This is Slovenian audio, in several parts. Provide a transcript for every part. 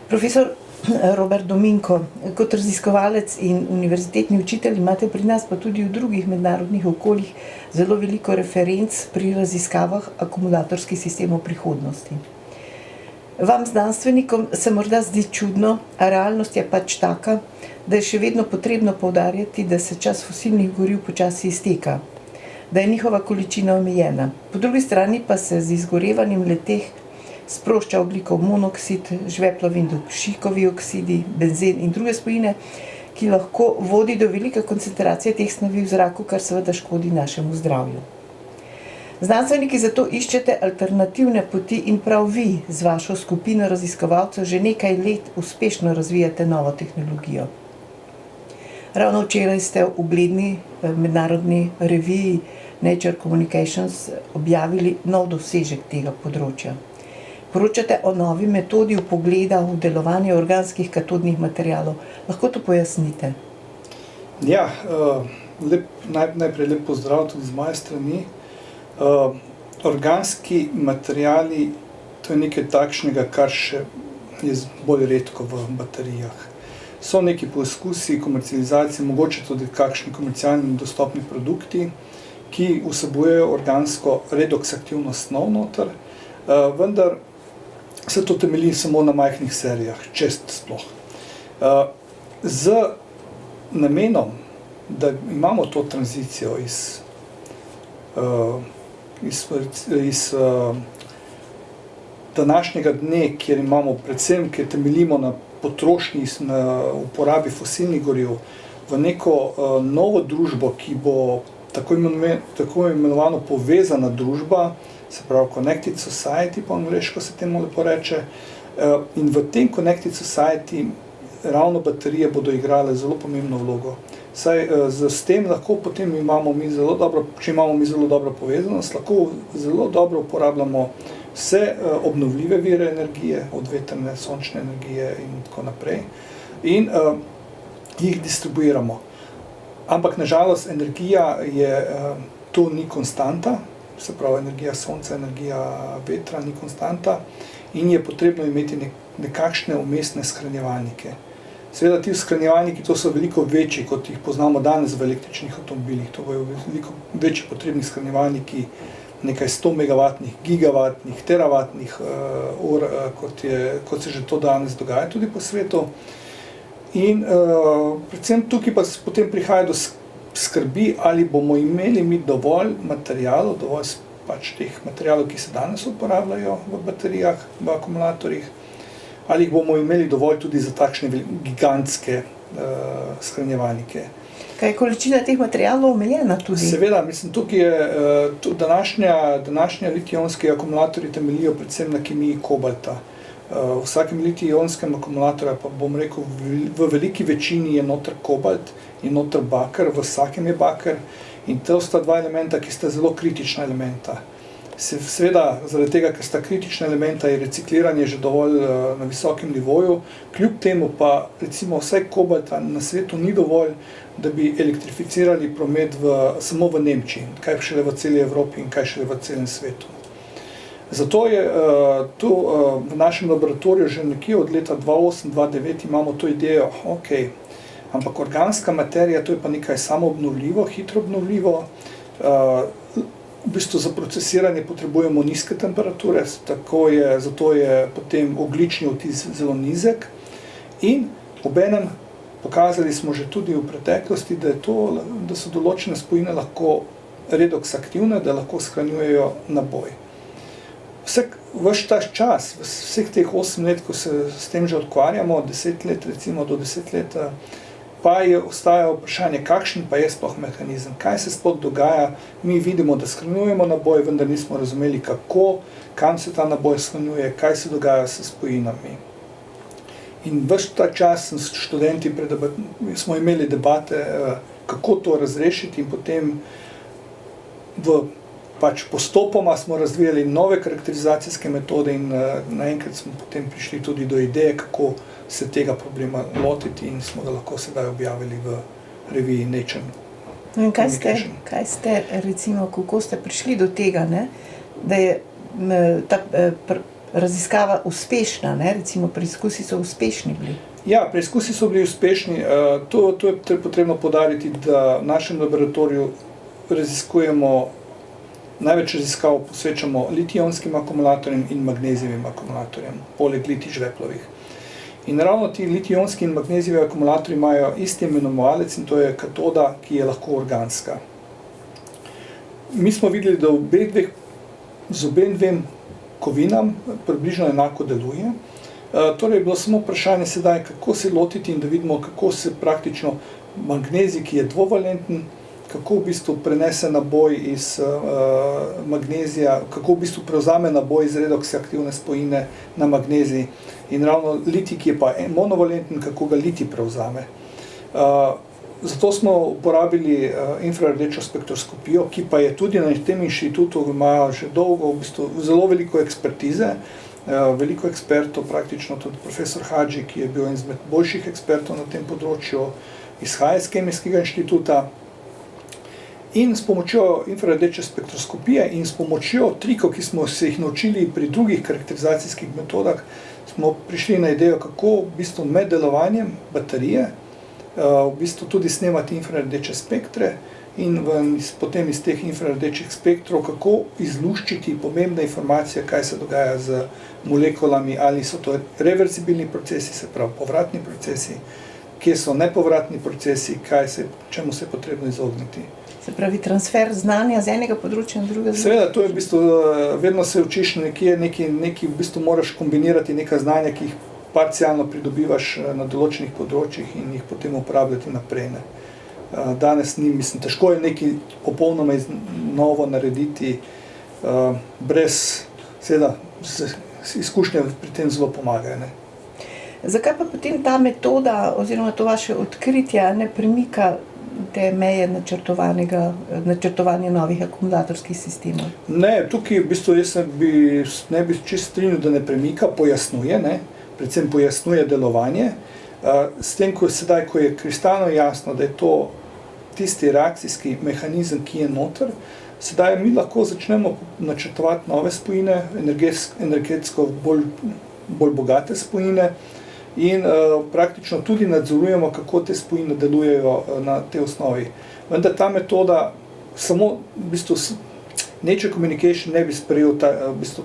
Profesor Robert Dominko, kot raziskovalec in univerzitetni učitelj imate pri nas, pa tudi v drugih mednarodnih okoljih, zelo veliko referenc pri raziskavah akumulatorskih sistemov prihodnosti. Vam, znanstvenikom, se morda zdi čudno, a realnost je pač taka, da je še vedno potrebno poudarjati, da se čas fosilnih goriv počasi izteka, da je njihova količina omejena. Po drugi strani pa se z izgorevanjem le-teh sprošča ogljikov monoksid, žveplovi in dušikovi oksidi, benzen in druge spojine, ki lahko vodi do velike koncentracije teh snovi v zraku, kar seveda škodi našemu zdravju. Znanstveniki zato iščete alternativne poti in prav vi z vašo skupino raziskovalcev že nekaj let uspešno razvijate novo tehnologijo. Ravno včeraj ste v ugledni mednarodni reviji Nature Communications objavili nov dosežek tega področja. Poročate o novi metodi vpogleda v delovanje organskih katodnih materialov. Lahko to pojasnite? Ja, najprej lep pozdrav tudi z moje strani. Organski materiali, to je nekaj takšnega, kar še je bolj redko v baterijah. So neki poskusi komercializacije, mogoče tudi kakšni komercialni dostopni produkti, ki vsebujejo organsko redoks aktivno snov noter, vendar se to temelji samo na majhnih serijah, čest sploh. Z namenom, da imamo to tranzicijo iz današnjega dne, kjer imamo predvsem, kjer temeljimo na potrošnji, na uporabi fosilnih goriv, v neko novo družbo, ki bo tako imenovano povezana družba, se pravi Connected Society, po angleško se temu lepo reče, in v tem Connected Society ravno baterije bodo igrale zelo pomembno vlogo. Saj s tem lahko potem če imamo mi zelo dobro povezanost, lahko zelo dobro uporabljamo vse obnovljive vire energije, od vetrne, sončne energije in tako naprej, in jih distribuiramo. Ampak nažalost energija to ni konstanta, se pravi energija sonca, energija vetra ni konstanta in je potrebno imeti nekakšne vmesne shranjevalnike. Seveda ti shranjevalniki, to so veliko večji, kot jih poznamo danes v električnih avtomobilih. To bojo veliko večji potrebni shranjevalniki, nekaj 100 megavatnih, gigavatnih, teravatnih ur, kot se že to danes dogaja tudi po svetu. In predvsem tukaj pa potem prihaja do skrbi, ali bomo imeli mi dovolj materialov, dovolj pač teh materialov, ki se danes uporabljajo v baterijah, v akumulatorjih, ali jih bomo imeli dovolj tudi za takšne gigantske shranjevalnike. Kaj je količina teh materialov omejena tudi? Seveda, mislim, tukaj je današnja litij-ionski akumulatorji temeljijo predvsem na kemiji kobalta. V vsakem litij-ionskem akumulatorju, pa bom rekel, v veliki večini je noter kobalt in noter baker, v vsakem je baker, in to sta dva elementa, ki sta zelo kritična elementa. Seveda, zaradi tega, ker sta kritična elementa, je recikliranje že dovolj na visokem nivoju, kljub temu pa recimo vsaj kobalta na svetu ni dovolj, da bi elektrificirali promet samo v Nemčiji, kaj šele v celi Evropi in kaj šele v celem svetu. Zato je tu v našem laboratoriju že nekje od leta 2008-2009 imamo to idejo, ampak organska materija, to je pa nekaj samoobnovljivo, hitro obnovljivo. V bistvu za procesiranje potrebujemo nizke temperature, zato je potem ogljični odtis zelo nizek. In obenem pokazali smo že tudi v preteklosti, da so določene spojine lahko redoks aktivne, da lahko shranjujejo naboj. Ves ta čas, vseh teh 8 let, ko se s tem že ukvarjamo, 10 let, recimo do 10 let, pa je ostaja vprašanje, kakšen pa je sploh mehanizem, kaj se sploh dogaja. Mi vidimo, da shranjujemo naboj, vendar nismo razumeli, kako, kam se ta naboj shranjuje, kaj se dogaja s spojinami. In ves ta čas s študenti smo imeli debate, kako to razrešiti, in potem postopoma smo razvijali nove karakterizacijske metode in naenkrat smo potem prišli tudi do ideje, kako se tega problema lotiti, in smo ga lahko sedaj objavili v reviji Nature Communications. Kaj ste, recimo, kako ste prišli do tega, da je ta raziskava uspešna, ne? Recimo preizkusi so uspešni bili. Ja, preizkusi so bili uspešni. To je potrebno poudariti, da v našem laboratoriju raziskujemo, največ raziskav posvečamo litij-ionskim akumulatorjem in magnezijevim akumulatorjem, poleg litij-žveplovih. In ravno ti litij-ionski in magnezijevi akumulatorji imajo isti imenovalec in to je katoda, ki je lahko organska. Mi smo videli, da z obem dvem kovinam približno enako deluje. Torej je bilo samo vprašanje sedaj, kako se lotiti in da vidimo, kako se praktično magnezij, ki je dvovalenten, kako v bistvu prenese naboj iz magnezija, kako v bistvu prevzame naboj iz redoks aktivne spojine na magnezij. In ravno litij, ki je pa monovalenten, kako ga litij prevzame. Zato smo uporabili infrardečo spektroskopijo, ki pa je tudi na tem inštitutu, imajo že dolgo v bistvu zelo veliko ekspertize, veliko ekspertov, praktično tudi profesor Hadži, ki je bil en izmed boljših ekspertov na tem področju, izhaja iz Kemijskega inštituta. In s pomočjo infrardeče spektroskopije in s pomočjo trikov, ki smo se jih naučili pri drugih karakterizacijskih metodah, smo prišli na idejo, kako v bistvu med delovanjem baterije v bistvu tudi snemati infrardeče spektre in potem iz teh infrardečih spektrov, kako izluščiti pomembne informacije, kaj se dogaja z molekulami, ali so to reverzibilni procesi, se pravi povratni procesi, kje so nepovratni procesi, čemu se je potrebno izogniti. Se pravi, transfer znanja z enega področja na drugega? Seveda, to je v bistvu, vedno se učiš nekje, v bistvu moraš kombinirati neka znanja, ki jih parcialno pridobivaš na določenih področjih in jih potem uporabljati naprej. Danes težko je nekaj popolnoma novo narediti, brez, seveda, izkušnje pri tem zelo pomagajo. Zakaj pa potem ta metoda oziroma to vaše odkritje ne premika te meje načrtovanja novih akumulatorskih sistemov? Ne, tukaj v bistvu jaz ne bi čisto strinjal, da ne premika, pojasnjuje, predvsem pojasnjuje delovanje. S tem, ko je kristalno jasno, da je to tisti reakcijski mehanizem, ki je noter, sedaj mi lahko začnemo načrtovati nove spojine, energetsko bolj bogate spojine in praktično tudi nadzorujemo, kako te spojine delujejo na tej osnovi. Vendar ta metoda samo v bistvu Nature Communication ne bi sprejel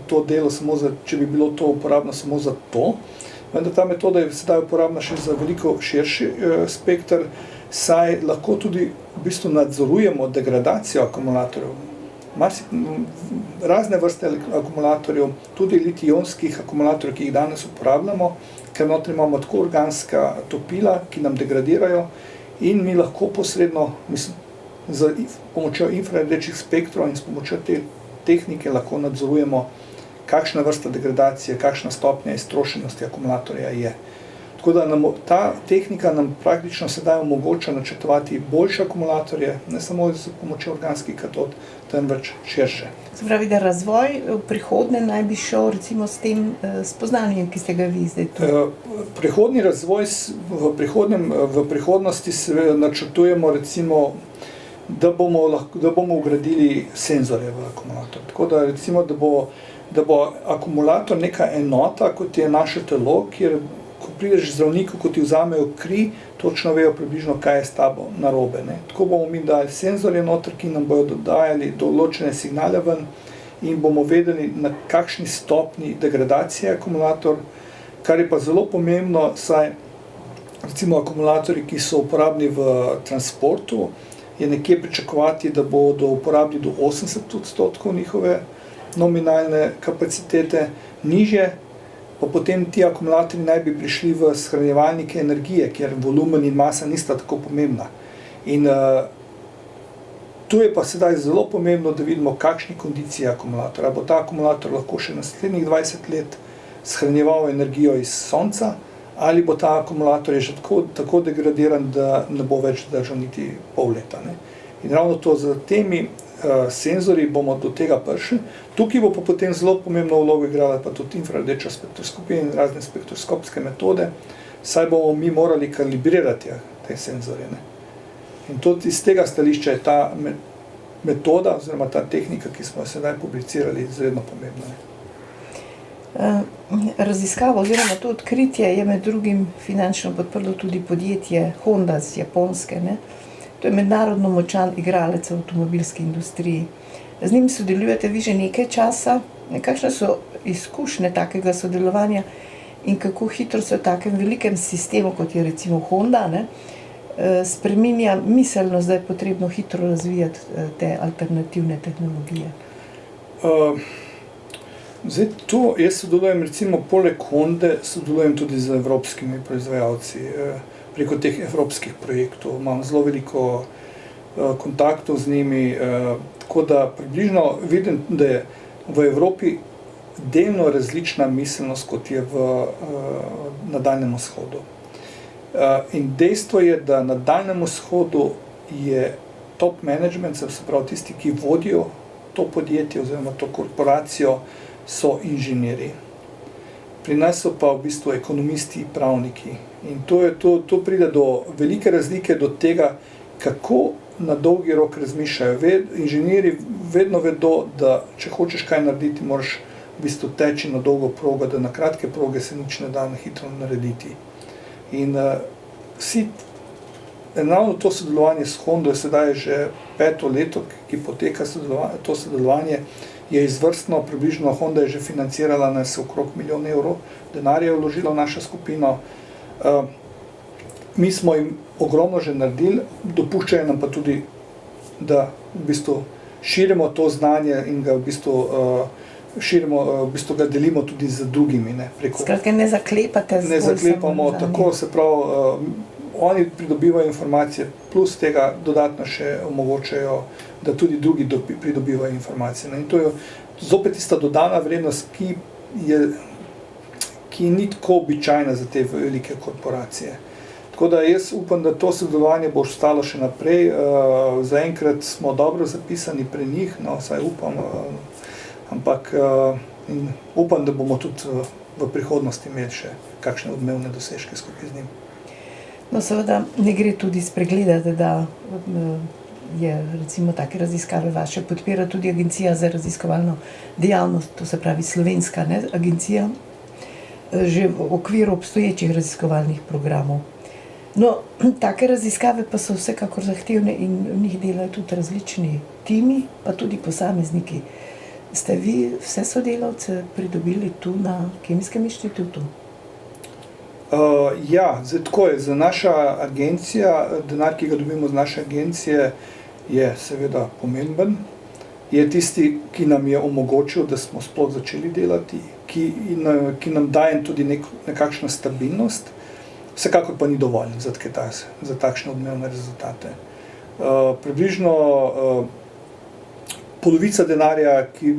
to delo, če bi bilo to uporabno samo za to. Vendar ta metoda je sedaj uporabna še za veliko širši spekter, saj lahko tudi v bistvu nadzorujemo degradacijo akumulatorjev. Razne vrste akumulatorjev, tudi litij-ionskih akumulatorjev, ki jih danes uporabljamo, ker notri imamo tako organska topila, ki nam degradirajo in mi lahko posredno, z pomočjo infrardečih spektrov in s pomočjo te tehnike lahko nadzorujemo, kakšna vrsta degradacije, kakšna stopnja iztrošenosti akumulatorja je. Tako da ta tehnika nam praktično sedaj omogoča načrtovati boljše akumulatorje, ne samo z pomočjo organskih katod, temveč širše. Se pravi, da razvoj v prihodnje naj bi šel recimo s tem spoznanjem, ki ste ga vi zdaj tu? Prihodnji razvoj v prihodnosti se načrtujemo recimo, da bomo vgradili senzorje v akumulator. Tako da recimo, da bo akumulator neka enota, kot je naše telo, kjer ko prideš zdravniku, ko ti vzamejo kri, točno vejo približno, kaj je s tabo narobe. Tako bomo mi dali senzorje noter, ki nam bodo dodajali določene signale ven in bomo vedeli, na kakšni stopni degradacije je akumulator, kar je pa zelo pomembno, saj recimo akumulatorji, ki so uporabni v transportu, je nekje pričakovati, da bodo uporabni do 80% njihove nominalne kapacitete, nižje, pa potem ti akumulatorji naj bi prišli v shranjevalnike energije, kjer volumen in masa nista tako pomembna. In tu je pa sedaj zelo pomembno, da vidimo, kakšni kondiciji akumulatora. Bo ta akumulator lahko še naslednjih 20 let shranjeval energijo iz sonca, ali bo ta akumulator že tako degradiran, da ne bo več držal niti pol leta. In ravno to z temi senzorji bomo do tega prišli. Tukaj bo pa potem zelo pomembno vlogo igrala pa tudi infrardeča spektroskopija in razne spektroskopske metode, saj bomo mi morali kalibrirati te senzorje. In tudi iz tega stališča je ta metoda oziroma ta tehnika, ki smo jo sedaj publicirali, izredno pomembna. Raziskavo oziroma to odkritje je med drugim finančno podprlo tudi podjetje Honda z Japonske, ne. To je mednarodno močan igralec v avtomobilski industriji. Z njim sodelujete vi že nekaj časa. Kakšne so izkušnje takega sodelovanja in kako hitro se v takem velikem sistemu, kot je recimo Honda, ne, spreminja miselnost, da je potrebno hitro razvijati te alternativne tehnologije? Zdaj to, jaz sodelujem recimo poleg Honde, sodelujem tudi z evropskimi proizvajalci, preko teh evropskih projektov. Imam zelo veliko kontaktov z njimi, tako da približno vidim, da je v Evropi delno različna miselnost, kot je na Daljnem vzhodu. In dejstvo je, da na Daljnem vzhodu je top management, se pravi tisti, ki vodijo to podjetje oziroma to korporacijo, so inženirji. Pri nas so pa v bistvu ekonomisti, pravniki. In to pride do velike razlike do tega, kako na dolgi rok razmišljajo. Inženirji vedno vedo, da če hočeš kaj narediti, moraš v bistvu teči na dolgo progo, da na kratke proge se nič ne da na hitro narediti. In ravno to sodelovanje s Hondo je sedaj že 5. leto, ki poteka to sodelovanje, je izvrstno. Približno Honda je že financirala nas okrog 1 milijon evrov denarja je vložila v našo skupino. Mi smo jim ogromno že naredili, dopuščajo nam pa tudi, da v bistvu širimo to znanje in ga v bistvu ga delimo tudi z drugimi. Ne, Skratka, ne zaklepate ne zaklepamo, tako se pravi, oni pridobivajo informacije, plus tega dodatno še omogočajo, da tudi drugi pridobivajo informacije. In to je zopet tista dodana vrednost, ki ni tako običajna za te velike korporacije. Tako da jaz upam, da to sodelovanje bo ostalo še naprej. Zaenkrat smo dobro zapisani pri njih, no, vsaj upam, ampak upam, da bomo tudi v prihodnosti imeli še kakšne odmevne dosežke skupaj z njim. No, seveda ne gre tudi spregledati, da je recimo take raziskave vaše podpira tudi Agencija za raziskovalno dejavnost, to se pravi slovenska, ne, agencija, že v okviru obstoječih raziskovalnih programov. No, take raziskave pa so vsekakor zahtevne in v njih delajo tudi različni timi, pa tudi posamezniki. Ste vi vse sodelavce pridobili tu na Kemijskem inštitutu? Ja, zdaj tako je. Za naša agencija, denar, ki ga dobimo z naše agencije, je seveda pomemben. Je tisti, ki nam je omogočil, da smo sploh začeli delati, ki nam daje tudi nekakšno stabilnost. Vsekakor pa ni dovolj za takšne odmevne rezultate. Približno polovica denarja, ki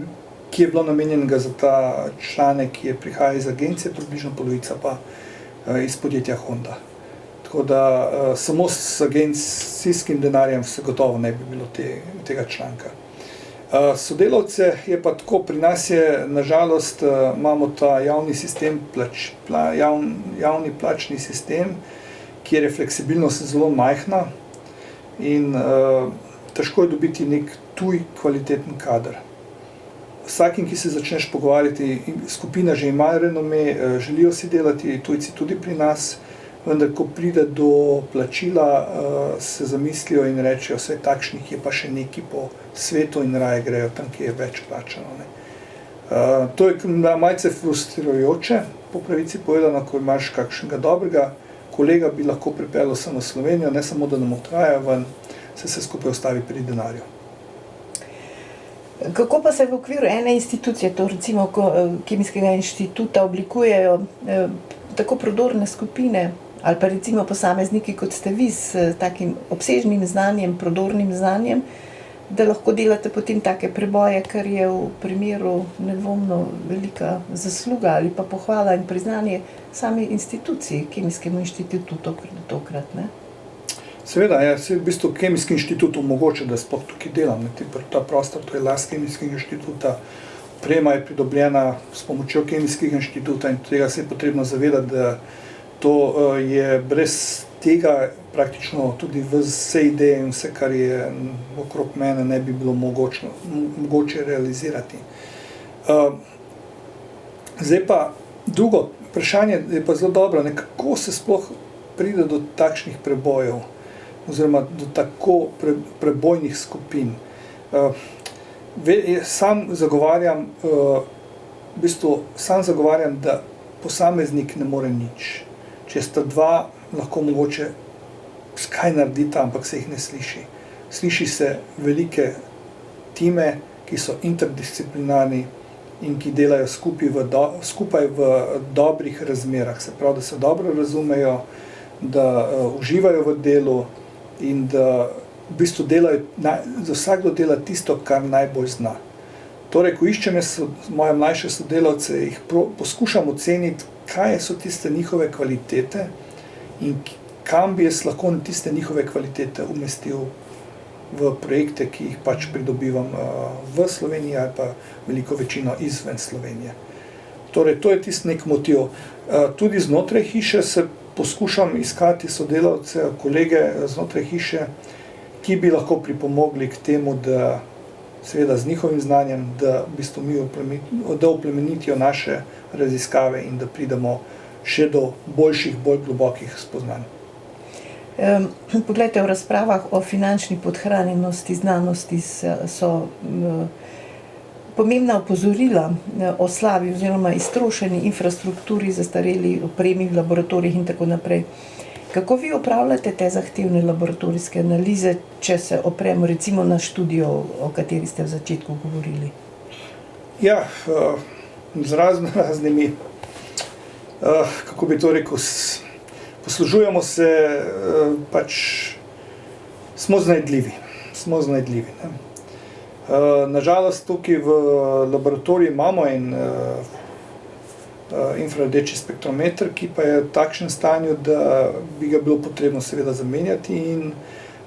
je bilo namenjenega za ta članek, ki prihaja iz agencije, približno polovica pa iz podjetja Honda. Tako da samo s agencijskim denarjem se gotovo ne bi bilo tega članka. Sodelavce je pa tako, pri nas je nažalost, imamo ta javni sistem, javni plačni sistem, kjer je fleksibilnost zelo majhna in težko je dobiti nek tuj kvaliteten kader. Vsakim, ki se začneš pogovarjati, skupina že ima renome, želijo si delati, tujci tudi pri nas, vendar ko pride do plačila, se zamislijo in rečejo, vse takšnih je pa še neki po svetu in raje grejo tam, ki je več plačano. To je malce frustrirajoče, po pravici povedano, ko imaš kakšnega dobrega kolega, bi lahko pripeljal sem v Slovenijo, ne samo da nam odhaja ven, se skupaj ostavi pri denarju. Kako pa se v okviru ene institucije, to recimo Kemijskega inštituta, oblikujejo tako prodorne skupine ali pa recimo posamezniki, kot ste vi, s takim obsežnim znanjem, prodornim znanjem, da lahko delate potem take preboje, kar je v primeru nedvomno velika zasluga ali pa pohvala in priznanje sami instituciji, Kemijskemu inštitutu tokrat, ne? Seveda, v bistvu Kemijski inštitut omogoča, da sploh tukaj delam. Ta prostor, to je last Kemijskega inštituta, oprema je pridobljena s pomočjo Kemijskega inštituta in tega se je potrebno zavedati, da to je brez tega praktično tudi vse ideje in vse, kar je okrog mene, ne bi bilo mogoče realizirati. Zdaj pa drugo vprašanje je pa zelo dobro, kako se sploh pride do takšnih prebojev oziroma do tako prebojnih skupin. Sam zagovarjam, da posameznik ne more nič. Če sta dva, lahko mogoče kaj naredita, ampak se jih ne sliši. Sliši se velike time, ki so interdisciplinarni in ki delajo skupaj v dobrih razmerah. Se pravi, da se dobro razumejo, da uživajo v delu in da v bistvu vsakdo dela tisto, kar najbolj zna. Torej, ko iščem moje mlajše sodelavce, jih poskušam oceniti, kaj so tiste njihove kvalitete in kam bi jaz lahko tiste njihove kvalitete umestil v projekte, ki jih pač pridobivam v Sloveniji ali pa veliko večino izven Slovenije. Torej, to je tisti nek motiv. Tudi znotraj hiše se poskušam iskati sodelavce, kolege znotraj hiše, ki bi lahko pripomogli k temu, da seveda z njihovim znanjem, da v bistvu da oplemenitijo naše raziskave in da pridemo še do boljših, bolj globokih spoznanj. Poglejte, v razpravah o finančni podhranjenosti znanosti so pomembna opozorila o slabi oziroma iztrošeni infrastrukturi, zastareli opremi v laboratorijih in tako naprej. Kako vi opravljate te zahtevne laboratorijske analize, če se opremo recimo na študijo, o kateri ste v začetku govorili? Ja, z raznimi, kako bi to rekel, poslužujemo se, pač smo znajdljivi. Nažalost, tukaj v laboratoriju imamo en infrardeči spektrometer, ki pa je v takšnem stanju, da bi ga bilo potrebno seveda zamenjati in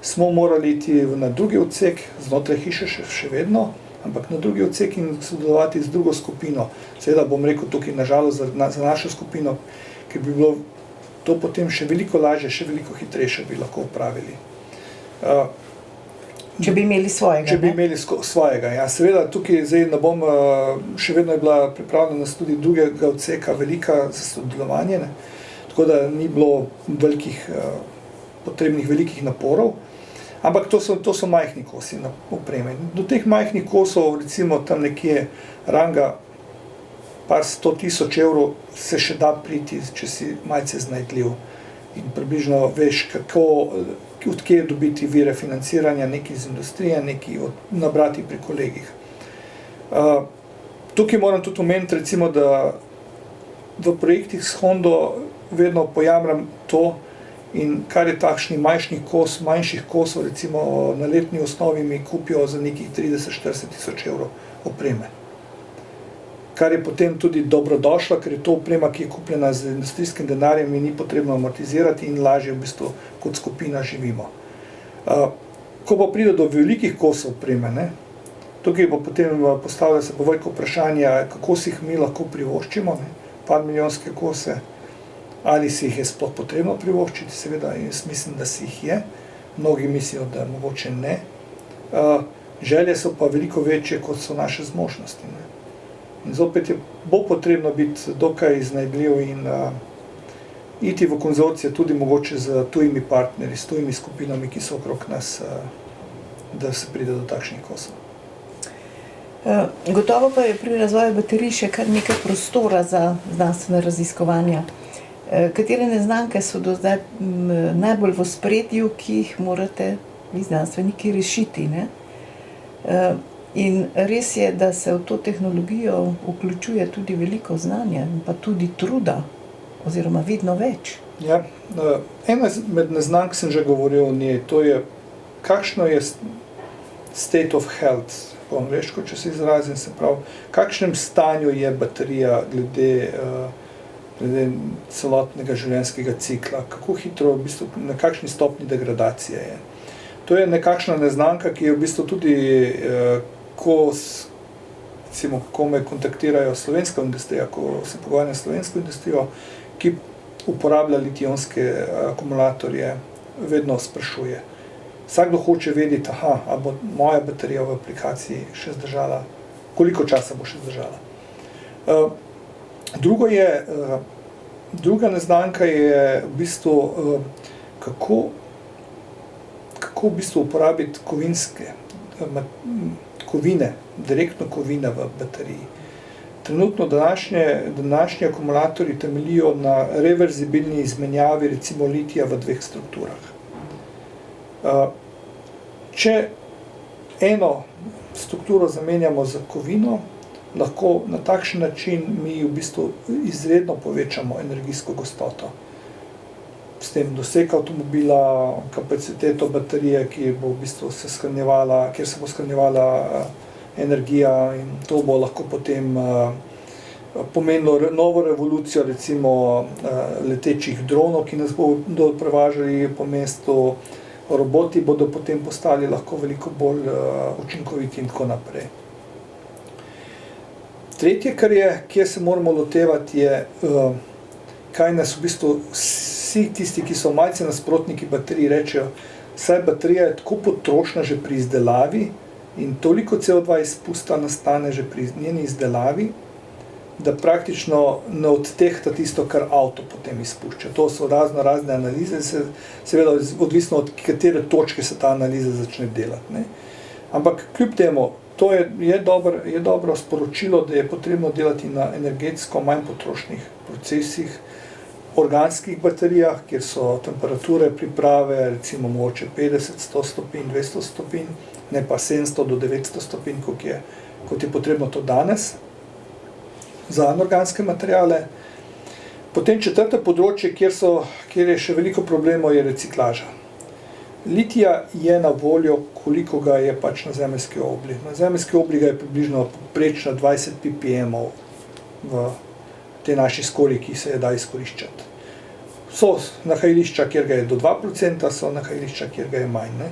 smo morali iti na drugi odsek, znotraj hiše še vedno, ampak na drugi odsek in sodelovati z drugo skupino. Seveda bom rekel tukaj nažalost za našo skupino, ker bi bilo to potem še veliko lažje, še veliko hitrejše bi lahko upravili. Če bi imeli svojega, Če bi imeli svojega, ja. Seveda tukaj zdaj ne bom, še vedno je bila pripravljenost tudi drugega odseka velika za sodelovanje, ne. Tako da ni bilo potrebnih velikih naporov, ampak to so majhni kosi opreme. Do teh majhnih kosov, recimo tam nekje ranga par 100.000 evrov se še da priti, če si malce znajdljiv in približno veš, od kje dobiti vire financiranja, nekaj iz industrije, nekaj nabrati pri kolegih. Tukaj moram tudi omeniti, recimo, da v projektih s Hondo vedno pojamram to, in kar je takšni manjših kosov, recimo na letni osnovi mi kupijo za nekih 30-40 tisoč evrov opreme. Kar je potem tudi dobrodošla, ker je to oprema, ki je kupljena z industrijskim denarjem in ni potrebno amortizirati in lažje v bistvu kot skupina živimo. Ko pa pride do velikih kosov opreme, ne, tukaj pa potem postavlja se veliko vprašanje, kako si jih mi lahko privoščimo, ne, par milijonske kose, ali si jih je sploh potrebno privoščiti, seveda jaz mislim, da si jih je, mnogi mislijo, da mogoče ne. Želje so pa veliko večje, kot so naše zmožnosti, ne. In zopet bo potrebno biti dokaj iznajdljiv in iti v konzorcije tudi mogoče z tujimi partnerji, s tujimi skupinami, ki so okrog nas, da se pride do takšnih kosov. Gotovo pa je pri razvoju baterij še kar nekaj prostora za znanstvene raziskovanja. Katere neznanke so do zdaj najbolj v ospredju, ki jih morate vi znanstveniki rešiti, ne? In res je, da se v to tehnologijo vključuje tudi veliko znanja, pa tudi truda, oziroma vedno več. Ja, ena med neznank sem že govoril o njej, to je, kakšno je state of health, po angleško, če se izrazim, se pravi, v kakšnem stanju je baterija glede celotnega življenjskega cikla, kako hitro, v bistvu, na kakšni stopnji degradacije je. To je nekakšna neznanka, ki je v bistvu tudi, ko me kontaktirajo slovenska industrija, ko se pogovarjam s slovensko industrijo, ki uporablja litij-ionske akumulatorje, vedno sprašuje. Vsakdo hoče vedeti, a bo moja baterija v aplikaciji še zdržala, koliko časa bo še zdržala. Druga neznanka je v bistvu, kako v bistvu uporabiti kovine, direktno kovine v bateriji. Trenutno današnji akumulatorji temeljijo na reverzibilni izmenjavi recimo litija v dveh strukturah. Če eno strukturo zamenjamo za kovino, lahko na takšen način mi v bistvu izredno povečamo energijsko gostoto. S tem doseg avtomobila, kapaciteto baterije, kjer se bo shranjevala energija, in to bo lahko potem pomenilo novo revolucijo, recimo letečih dronov, ki nas bodo prevažali po mestu, roboti bodo potem postali lahko veliko bolj učinkoviti in tako naprej. Tretje, kjer se moramo lotevati, je, kaj nas v bistvu vsi tisti, ki so malce nasprotniki baterij, rečejo, saj baterija je tako potrošna že pri izdelavi in toliko CO2 izpusta nastane že pri njeni izdelavi, da praktično ne odtehta tisto, kar avto potem izpušča. To so razne analize, seveda odvisno od katere točke se ta analiza začne delati, ne. Ampak kljub temu, to je dobro sporočilo, da je potrebno delati na energetsko manj potrošnih procesih, organskih baterijah, kjer so temperature priprave recimo mogoče 50, 100 stopinj, 200 stopinj, ne pa 700 do 900 stopinj, kot je potrebno to danes za anorganske materiale. Potem četrto področje, kjer je še veliko problemov, je reciklaža. Litija je na voljo, koliko ga je pač na zemeljski obli. Na zemeljski obli ga je približno poprečno 20 ppm v tej naši skorji, ki se je da izkoriščati. So nahajališča, kjer ga je do 2%, so nahajališča, kjer ga je manj, ne.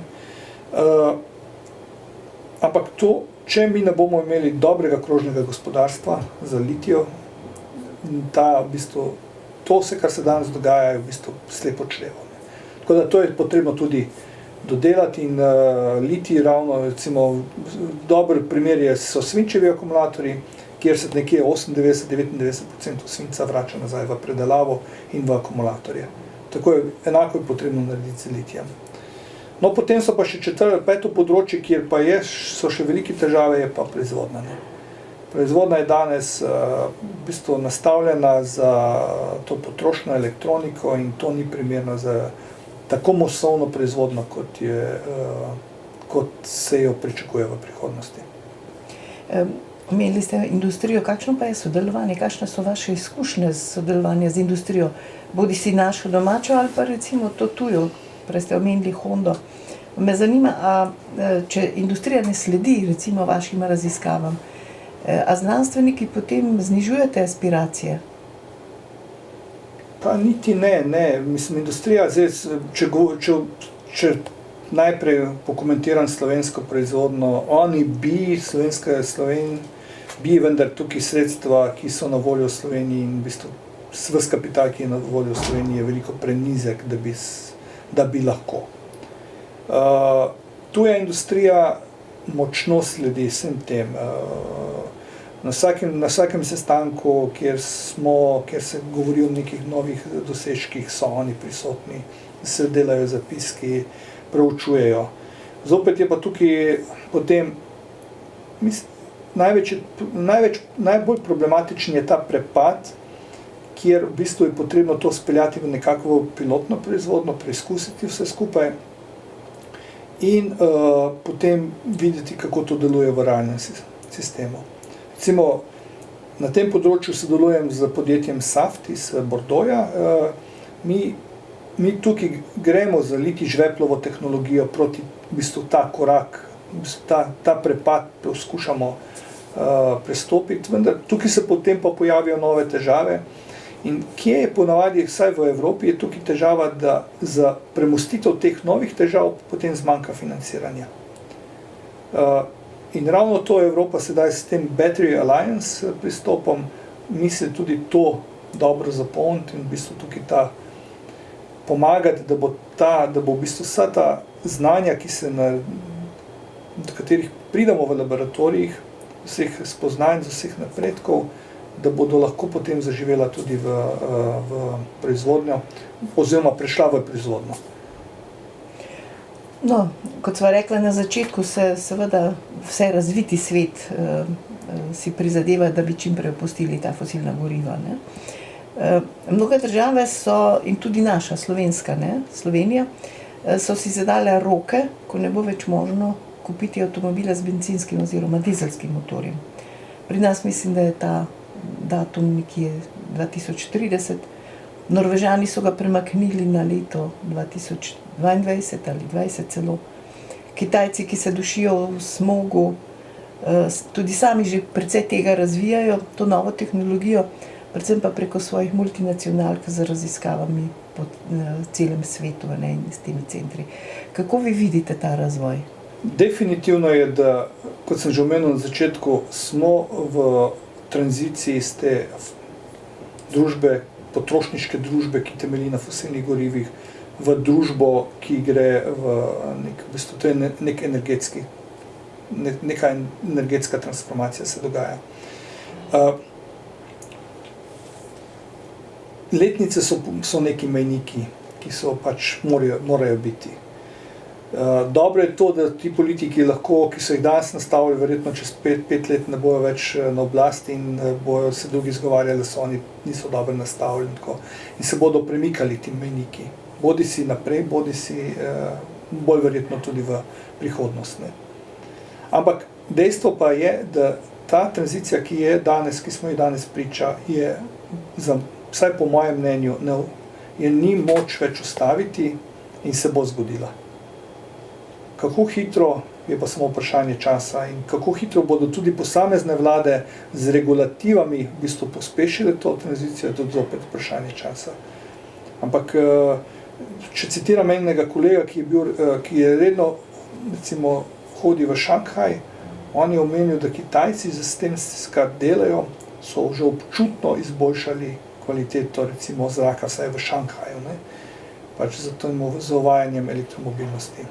Ampak to, če mi ne bomo imeli dobrega krožnega gospodarstva za litijo, to vse, kar se danes dogaja, je v bistvu slepo črevo. Tako da to je potrebno tudi dodelati in litij ravno, recimo, dober primer so svinčevi akumulatorji, kjer se nekje 98-99% svinca vrača nazaj v predelavo in v akumulatorje. Enako je potrebno narediti z litijem. No, potem so pa še peto področje, kjer pa so še velike težave, je pa proizvodnja. Proizvodnja je danes v bistvu nastavljena za to potrošno elektroniko in to ni primerno za tako masovno proizvodnjo, kot se jo pričakuje v prihodnosti. Omenili ste industrijo, kakšno pa je sodelovanje, kakšne so vaše izkušnje z sodelovanjem z industrijo, bodisi našo domačo ali pa recimo to tujo, prej ste omenili Hondo. Me zanima, če industrija ne sledi recimo vašim raziskavam, a znanstveniki potem znižujete aspiracije? Pa niti ne. Mislim, industrija, če najprej pokomentiram slovensko proizvodnjo, oni bi vendar tukaj sredstva, ki so na voljo v Sloveniji in v bistvu ves kapital, ki je na voljo v Sloveniji, je veliko prenizek, da bi lahko. Tuja industrija močno sledi vsem tem. Na vsakem sestanku, kjer se govori o nekih novih dosežkih, so oni prisotni, se delajo zapiski, proučujejo. Zopet je pa tukaj potem, najbolj problematičen je ta prepad, kjer v bistvu je potrebno to speljati v nekako pilotno proizvodnjo, preizkusiti vse skupaj in potem videti, kako to deluje v realnem sistemu. Recimo, na tem področju sodelujem z podjetjem Saft iz Bordeauxa. Mi tukaj gremo za litij žveplovo tehnologijo proti v bistvu ta korak, ta prepad poskušamo prestopiti, vendar tukaj se potem pa pojavijo nove težave. In kje je ponavadi, vsaj v Evropi, je tukaj težava, da za premostitev teh novih težav potem zmanjka financiranja. In ravno to Evropa sedaj s tem Battery Alliance pristopom misli tudi to dobro zapolniti in v bistvu tukaj pomagati, da bo v bistvu vsa ta znanja, do katerih pridemo v laboratorijih, vseh spoznanj, vseh napredkov, da bodo lahko potem zaživela tudi v proizvodnjo oziroma prešla v proizvodnjo. No, kot sva rekla na začetku, se seveda vse razviti svet si prizadeva, da bi čim prej opustili ta fosilna goriva, ne. Mnoge države so, in tudi naša, slovenska, ne, Slovenija, so si zadale roke, ko ne bo več možno kupiti avtomobila z bencinskim oziroma dizelskim motorjem. Pri nas mislim, da je ta datum nekje 2030. Norvežani so ga premaknili na leto 2022 ali 2020 celo. Kitajci, ki se dušijo v smogu, tudi sami že precej tega razvijajo, to novo tehnologijo, predvsem pa preko svojih multinacionalk z raziskavami po celem svetu, ne, in s temi centri. Kako vi vidite ta razvoj? Definitivno je, da, kot sem že omenil na začetku, smo v tranziciji iz te družbe, potrošniške družbe, ki temelji na fosilnih gorivih, v družbo, ki gre v bistvu, to je neka energetska transformacija se dogaja. Letnice so neki mejniki, ki so pač morajo biti. Dobro je to, da ti politiki lahko, ki so jih danes nastavili, verjetno čez 5 let ne bojo več na oblasti in bojo se drugi izgovarjali, da so oni niso dobro nastavljeni, in se bodo premikali ti mejniki. Bodi si naprej, bodi si bolj verjetno tudi v prihodnost, ne. Ampak dejstvo pa je, da ta tranzicija, ki smo ji danes priča, je, vsaj po mojem mnenju, je ni moč več ustaviti in se bo zgodila. Kako hitro, je pa samo vprašanje časa, in kako hitro bodo tudi posamezne vlade z regulativami v bistvu pospešile to tranzicijo, je tudi zopet vprašanje časa. Ampak, če citiram enega kolega, ki je redno, recimo, hodi v Šanghaj, on je omenil, da Kitajci s tem, kar delajo, so že občutno izboljšali kvaliteto, recimo, zraka, vsaj v Šanghaju, ne, pač z uvajanjem elektromobilnosti.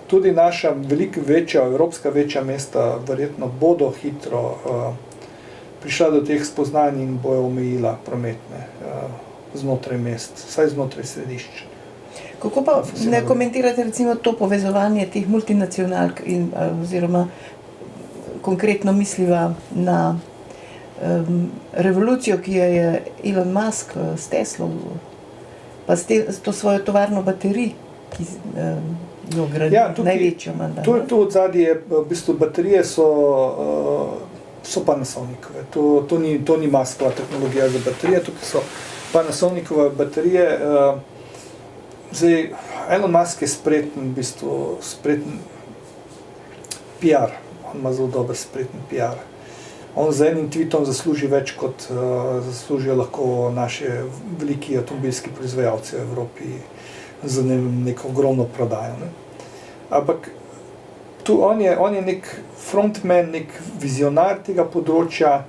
Tudi naša evropska večja mesta verjetno bodo hitro prišla do teh spoznanj in bojo omejila prometne znotraj mest, vsaj znotraj središč. Kako pa ne komentirate recimo to povezovanje teh multinacionalk oziroma konkretno misliva na revolucijo, ki jo je Elon Musk s Teslom, pa s to svojo tovarno baterij, ki jo gradi, največjo menda. Tu odzadje je, v bistvu baterije so Panasonicove, to ni Muskova tehnologija za baterije, tukaj so Panasonicove baterije. Zdaj, Elon Musk je spreten PR, on ima zelo dober spreten PR. On z enim tweetom zasluži več, kot zaslužijo lahko naši veliki avtomobilski proizvajalci v Evropi z neko ogromno prodajo, ne. Ampak tu on je nek frontman, nek vizionar tega področja,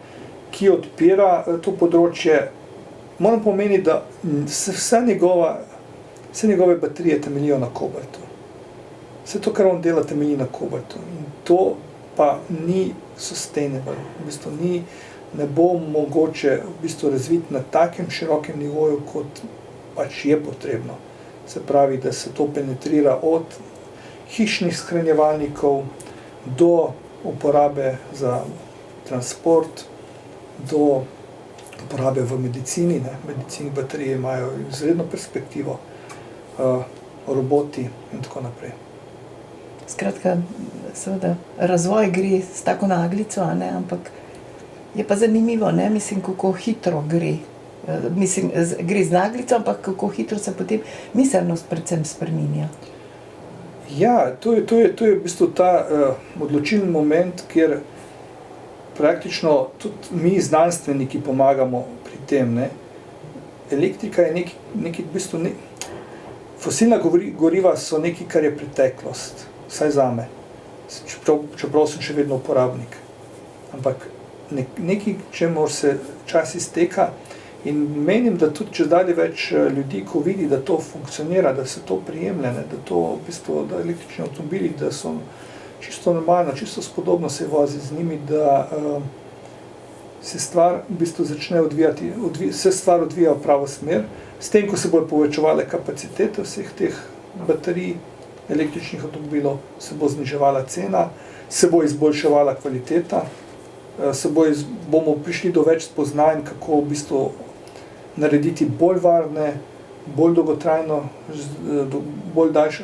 ki odpira to področje. Moram pomeniti, da vse njegove baterije temeljijo na kobaltu. Vse to, kar on dela, temelji na kobaltu. In to pa ni sustainable, v bistvu ne bo mogoče v bistvu razviti na takem širokem nivoju, kot pač je potrebno. Se pravi, da se to penetrira od hišnih shranjevalnikov do uporabe za transport, do uporabe v medicini, ne. V medicini baterije imajo izredno perspektivo, roboti in tako naprej. Skratka, seveda, razvoj gre s tako naglico, a ne, ampak je pa zanimivo, ne, mislim, kako hitro gre. Mislim, gre z naglico, ampak kako hitro se potem miselnost predvsem spreminja. Ja, to je v bistvu ta odločilni moment, kjer praktično tudi mi znanstveniki pomagamo pri tem, ne. Elektrika je nekaj v bistvu fosilna goriva so nekaj, kar je preteklost, vsaj zame, čeprav sem še vedno uporabnik. Ampak nekaj, čemur se čas izteka, in menim, da tudi čedalje več ljudi, ko vidi, da to funkcionira, da se to prijemlje, da to v bistvu, da električni avtomobili, da so čisto normalno, čisto spodobno se vozi z njimi, da se stvar v bistvu začne se stvar odvija v pravo smer. S tem, ko se bodo povečevale kapacitete vseh teh baterij, električnih avtomobilov, se bo zniževala cena, se bo izboljševala kvaliteta, bomo prišli do več spoznanj, kako v bistvu narediti bolj varne, bolj dolgotrajno,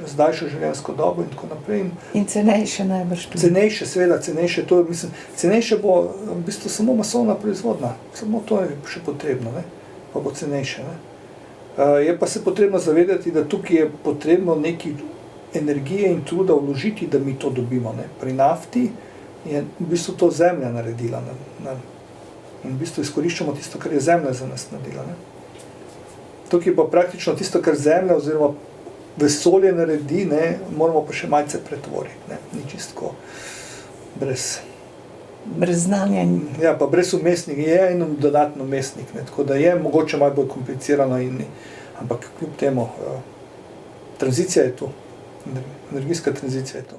z daljšo življenjsko dobo in tako naprej. In cenejše najbrž tudi. Cenejše, seveda, cenejše bo v bistvu samo masovna proizvodnja, samo to je še potrebno, ne? Pa bo cenejše. Ne? Je pa se potrebno zavedati, da tukaj je potrebno nekaj energije in truda vložiti, da mi to dobimo. Ne? Pri nafti je v bistvu to zemlja naredila. In v bistvu izkoriščamo tisto, kar je zemlja za nas naredila. Ne? Tukaj pa praktično tisto, kar zemlja oziroma vesolje naredi, ne, moramo pa še malce pretvoriti. Ne? Ni čistko brez znanja. Ja, pa brez umestnika. Je en dodatno umestnik, ne? Tako da je mogoče malo bolj komplicirano, ampak kljub temu tranzicija je tu. Energijska tranzicija je tu.